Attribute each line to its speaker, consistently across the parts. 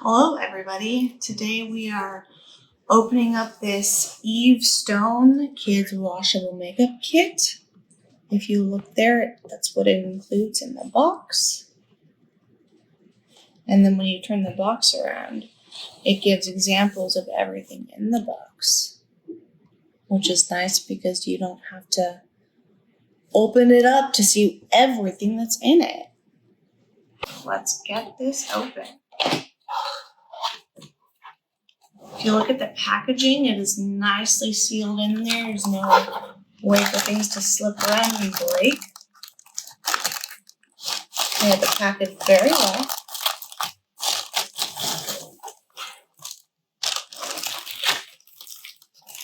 Speaker 1: Hello everybody. Today we are opening up this EveStone Kids Washable Makeup Kit. If you look there, that's what it includes in the box. And then when you turn the box around, it gives examples of everything in the box, which is nice because you don't have to open it up to see everything that's in it. Let's get this open. If you look at the packaging, it is nicely sealed in there. There's no way for things to slip around and break. They have it packaged very well.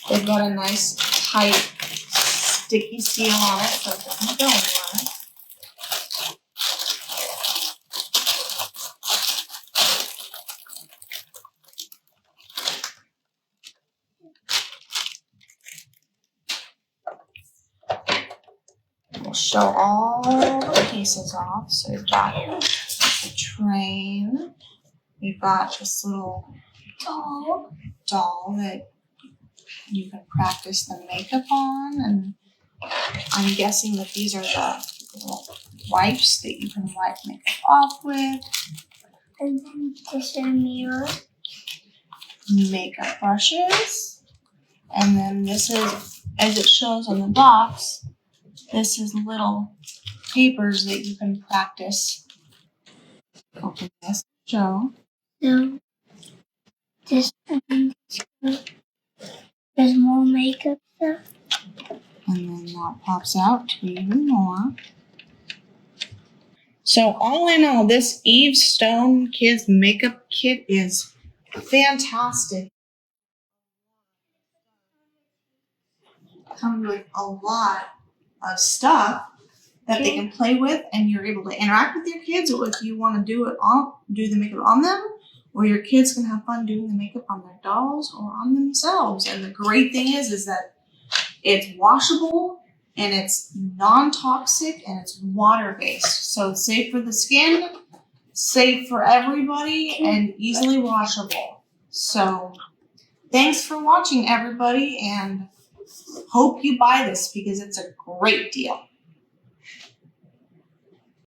Speaker 1: They've got a nice, tight, sticky seal on it so it doesn't go anywhere. We'll show all the pieces off. So we've got the train. We've got this little doll that you can practice the makeup on. And I'm guessing that these are the little wipes that you can wipe makeup off with.
Speaker 2: And then this is a mirror.
Speaker 1: Makeup brushes. And then this is, as it shows on the box, this is little papers that you can practice. Open this, show.
Speaker 2: So this there's more makeup stuff.
Speaker 1: And then that pops out to even more. So all in all, this EveStone Kids Makeup Kit is fantastic. Comes with a lot of stuff that they can play with, and you're able to interact with your kids, or if you want to do the makeup on them, or your kids can have fun doing the makeup on their dolls or on themselves. And the great thing is that it's washable and it's non-toxic and it's water-based. So it's safe for the skin, safe for everybody, and easily washable. So thanks for watching, everybody, and hope you buy this because it's a great deal.